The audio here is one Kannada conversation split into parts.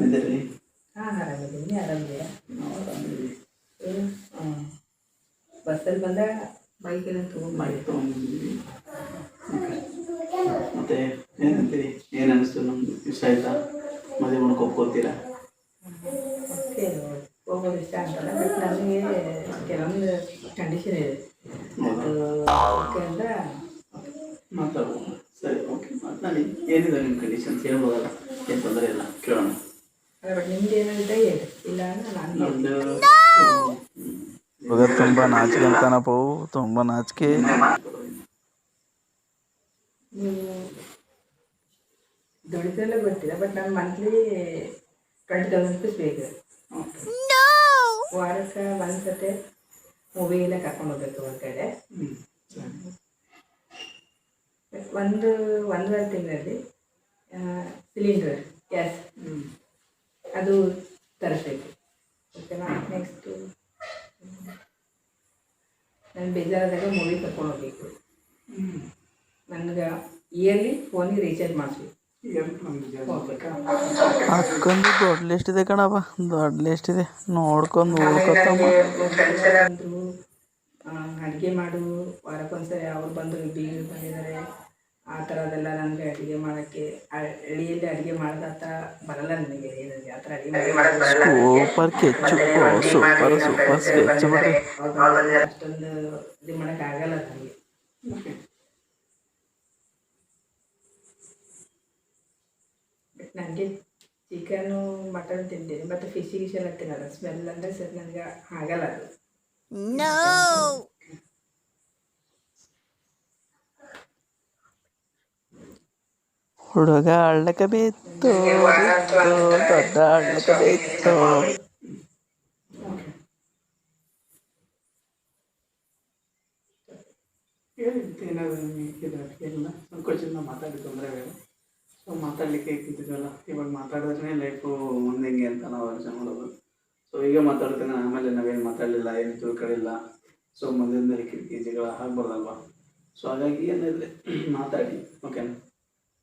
ಆರಾಮಿದ್ದೀರಿ? ಹಾಂ ಆರಾಮಿದ್ದೀನಿ. ನೀ ಆರಾಮಿದ್ದೀರಾ? ನಾವು ಆರಾಮಿದ್ದೀವಿ. ಹಾಂ ಬಸ್ಸಲ್ಲಿ ಬಂದಾಗ ಬೈಕೆಲ್ಲ ತೊಗೊಂಡಿದ್ದೀವಿ. ಮತ್ತೆ ಏನಂತೀರಿ? ಏನು ಅನಿಸ್ತು? ನಮ್ದು ಇಷ್ಟ ಆಯ್ತಾ? ಮದುವೆ ಮಾಡ್ಕೊತೀರಾ? ಓಕೆ ಹೋಗೋದು ಇಷ್ಟ ಅಂತಲ್ಲ, ಬಟ್ ನನಗೆ ಕೆಲವೊಂದು ಕಂಡೀಷನ್ ಇದೆ. ಅದು ಓಕೆ ಅಂದರೆ ಮಾತಾಡೋಣ. ಸರಿ, ಓಕೆ, ಮಾತನಾಡಿ. ಏನಿದೆ ನಿಮ್ಮ ಕಂಡೀಷನ್ಸ್? ಹೇಳ್ಬೋದಲ್ಲ, ಏನು ತೊಂದರೆ ಇಲ್ಲ, ಕೇಳೋಣ. ಅಲ್ಲ, ಬಟ್ ನಿಮ್ದು ಏನಾಗಿದೆ ಹೇಳಿ, ಇಲ್ಲ ಅಂದರೆ ನಾನು ನಮ್ಮದು ಇವಾಗ ತುಂಬ ನಾಚಿಕೆ ಅಂತಾನಪ್ಪ, ತುಂಬ ನಾಚಿಕೆ. ನೀವು ದುಡಿದೆಲ್ಲ ಗೊತ್ತಿಲ್ಲ, ಬಟ್ ನಾನು ಮಂತ್ಲಿ 20,000 ರುಪೀಸ್ ಬೇಕು. ವಾರಕ್ಕೆ ಒಂದು ಸತಿ ಮೂವಿಗೆಲ್ಲ ಕರ್ಕೊಂಡು ಹೋಗ್ಬೇಕು ಹೊರಗಡೆ. ಒಂದೂವರೆ ತಿಂಗಳಲ್ಲಿ ಸಿಲಿಂಡರ್ ಗ್ಯಾಸ್ ಅದು ತರಿಸ್ಬೇಕು. ಓಕೆನಾ? ನೆಕ್ಸ್ಟು ನಾನು ಬೇಜಾರಾದಾಗ ಮೂವಿ ಕರ್ಕೊಂಡು ಹೋಗ್ಬೇಕು. ನನಗೆ ಇಯರ್ಲಿ ಫೋನಿಗೆ ರೀಚಾರ್ಜ್ ಮಾಡಿಸ್ಬೇಕು. ಅಕ್ಕಂದು ದೊಡ್ಡ ಲಿಸ್ಟ್ ಇದೆ ಕಣಪ್ಪ, ದೊಡ್ಡ ಲಿಸ್ಟ್ ಇದೆ. ನೋಡ್ಕೊಂಡು ಫ್ರೆಂಡ್ಸ್ ಎಲ್ಲ ಬಂದರು, ಅಡುಗೆ ಮಾಡು, ವಾರಕ್ಕೊಂದ್ಸರಿ ಅವ್ರು ಬಂದರು, ಬೀಗರು ಬಂದಿದ್ದಾರೆ, ಆ ಥರದ್ದೆಲ್ಲ ನನಗೆ ಅಡುಗೆ ಮಾಡೋಕ್ಕೆ ಹಳ್ಳಿಯಲ್ಲಿ ಅಡುಗೆ ಮಾಡೋದು ಆ ಥರ ಬರಲ್ಲ ನನಗೆ. ಏನಿದೆ ಆ ಥರ ಅಡುಗೆ ಸೂಪರ್ ಕೆಚ್ಚು, ಸೂಪರ್ ಸೂಪರ್ ಸ್ಕೆಚ್ ಬಿಡ್ರಿ. ಅಷ್ಟೊಂದು ಇದು ಮಾಡೋಕ್ಕಾಗಲ್ಲ ನನಗೆ. ಬಟ್ ನನಗೆ ಚಿಕನು ಮಟನ್ ತಿಂತೀನಿ, ಮತ್ತು ಫಿಶ್ ಗಿಶ್ ಎಲ್ಲ ತಿನ್ನಲ್ಲ. ಸ್ಮೆಲ್ ಅಂದರೆ ಸರಿ ನನಗೆ ಆಗಲ್ಲ ಅದು. ಹುಡುಗ ಅಳ್ಳಕ ಬೇತು, ದೊಡ್ಡ ಅಳ್ಳಕ ಬೇತು. ಹೇಳಿದ್ದು ಏನಾದರೂ ನಿಮಗೆ ಇಲ್ಲ, ಸಂಕೋಚದಿಂದ ಮಾತಾಡಿ ತೊಂದರೆ ಬೇಡ. ಸೊ ಮಾತಾಡಲಿಕ್ಕೆ ಇಟ್ಟಿದ್ದೀವಲ್ಲ, ಇವಾಗ ಮಾತಾಡಿದ್ರೆ ಲೈಫು ಮುಂದೆ ಹೆಂಗೆ ಅಂತ ನಾವು ಯೋಚನೆ ಮಾಡೋದು. ಸೊ ಈಗ ಮಾತಾಡ್ತೇನೆ, ಆಮೇಲೆ ನಾವೇನು ಮಾತಾಡಲಿಲ್ಲ, ಏನು ತಿಳ್ಕೊಳ್ಳಿಲ್ಲ, ಸೊ ಮುಂದಿನ ಕಿಟಕಿಗಳ ಆಗ್ಬಾರ್ದಲ್ವ. ಸೊ ಹಾಗಾಗಿ ಏನಿದ್ರೆ ಮಾತಾಡಿ, ಓಕೆನಾ?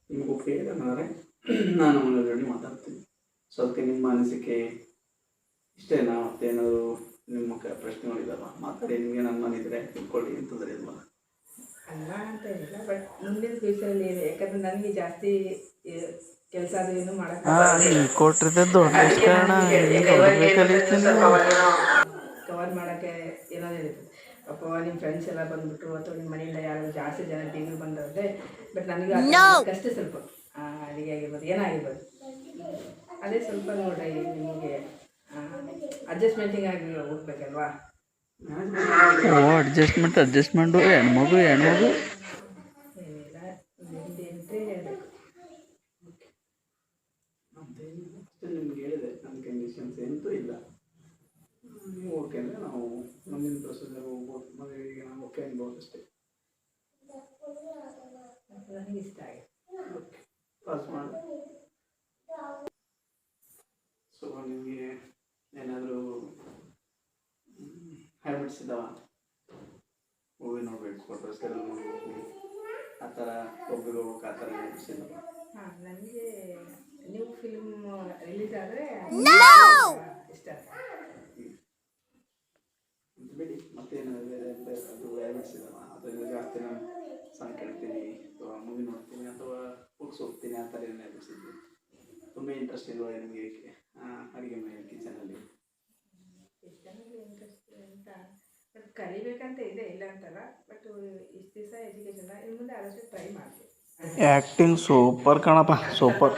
ನಿಮ್ಗೆ ಒಪ್ಪಿಗೆ ಇದೆ ಅಂದರೆ ನಾನು ಮುಂದೆ ಮಾತಾಡ್ತೀನಿ. ಸೊ ಅದಕ್ಕೆ ನಿಮ್ಮ ಅನಿಸಿಕೆ ಇಷ್ಟೇನಾ? ಮತ್ತೇನಾದರೂ ನಿಮ್ಮ ಪ್ರಶ್ನೆಗಳಿದಾವ? ಮಾತಾಡಿ. ನಿಮಗೆ ನನ್ನ ಮನಿದ್ರೆ ತಿಳ್ಕೊಳ್ಳಿ, ಅಂತಂದರೆ ಇಲ್ವಾ? ಅಲ್ಲ ಅಂತ ಇಲ್ಲ, ಬಟ್ ಮುಂದಿನ ಫ್ಯೂಚರಲ್ಲಿ ಇದೆ. ಯಾಕಂದರೆ ನನಗೆ ಜಾಸ್ತಿ ಕೆಲಸ ಅದು ಏನು ಮಾಡೋಕ್ಕೆ ಕೊಟ್ಟಿದ್ದೆ ದೊಡ್ಡ ಲಿಸ್ಟ್ ಕಾರಣ ಕವರ್ ಮಾಡೋಕ್ಕೆ ಏನೋ ಇರುತ್ತೆ. ಪಾಪ ನಿಮ್ಮ ಫ್ರೆಂಡ್ಸ್ ಎಲ್ಲ ಬಂದುಬಿಟ್ರು, ಅಥವಾ ನಿಮ್ಮ ಮನೆಯಿಂದ ಯಾರು ಜಾಸ್ತಿ ಜನ ಬೀಗರು ಬಂದವ್ರೆ, ಬಟ್ ನನಗೆ ಕಷ್ಟ ಸ್ವಲ್ಪ ಅಡುಗೆ ಆಗಿರ್ಬೋದು, ಏನಾಗಿರ್ಬೋದು. ಅದೇ ಸ್ವಲ್ಪ ನೋಡ್ರಿ, ನಿಮಗೆ ಅಡ್ಜಸ್ಟ್ಮೆಂಟಿಂಗ್ ಆಗಿ ಹೋಗ್ಬೇಕಲ್ವಾ? ಅಡ್ಜಸ್ಟ್ಮೆಂಟು ಹೆಣ್ಮಗು ಏನಿಲ್ಲ, ನಿಮ್ದು ಅಂತ ಹೇಳಬೇಕು. ಅಷ್ಟೇ ನಿಮ್ಗೆ ಹೇಳಿದೆ, ನನ್ನ ಕಂಡೀಷನ್ಸ್ ಎಂತೂ ಇಲ್ಲ. ನೀವು ಓಕೆ ಅಂದರೆ ನಾವು ಮುಂದಿನ ಪ್ರೊಸೀಜರ್ ಹೋಗ್ಬೋದು. ಮದುವೆಗೆ ನಾವು ಓಕೆ ಅನ್ಬೋದು ಅಷ್ಟೇ. ನನಗೆ ಇಷ್ಟ ಆಗಿದೆ. ಓಕೆ, ಪಾಸ್ ಮಾಡಿ. ಸೊ ನಿಮಗೆ ಏನಾದರೂ ಹ್ಯಾಬಿಟ್ಸ್ ಇದ್ದಾವ? ಮೂವಿ ನೋಡಬೇಕು, ಫೋಟೋಸ್ ಎಲ್ಲ ನೋಡಬೇಕು, ಆ ಥರ ಒಬ್ಬರು ಹೋಗ್ಬೇಕು, ಆ ಥರ ಹ್ಯಾಬಿಟ್ಸ್ ಇದ್ದಾವ? ಹಾಂ, ನನಗೆ ನ್ಯೂ ಫಿಲ್ಮ್ ರಿಲೀಸ್ ಆದರೆ ಇಷ್ಟ. ಬಿಡಿ, ಮತ್ತೇನಾದ್ರು ಬೇರೆ ಅದು ಹ್ಯಾಬಿಟ್ಸ್ ಇದ್ದಾವ? ಅದರಿಂದ ಜಾಸ್ತಿ ನಾನು ಸಾಂಗ್ ಕೇಳ್ತೀನಿ, ಅಥವಾ ಮೂವಿ ನೋಡ್ತೀನಿ, ಅಥವಾ ಬುಕ್ಸ್ ಓದ್ತೀನಿ, ಆ ಥರ ಏನು ಹ್ಯಾಬಿಟ್ಸ್ ಇದ್ವಿ? ತುಂಬ ಇಂಟ್ರೆಸ್ಟ್ ಇಲ್ವಾ ನಿಮಗೆ ಅಡುಗೆ ಮನೆ ಕಿಚನಲ್ಲಿ? ಕಿಚನಲ್ಲಿ ಇಂಟ್ರೆಸ್ಟ್ ಅಂತ ಬಟ್ ಕಲಿಬೇಕಂತ ಇದೆ, ಇಲ್ಲ ಅಂತಲ್ಲ. ಬಟ್ ಇಷ್ಟು ದಿವಸ ಎಜುಕೇಷನ್ ಇನ್ನು ಮುಂದೆ ಆದಷ್ಟು ಟ್ರೈ ಮಾಡ್ತೀನಿ. ಆ್ಯಕ್ಟಿಂಗ್ ಸೂಪರ್ ಕಣಪ್ಪ, ಸೂಪರ್.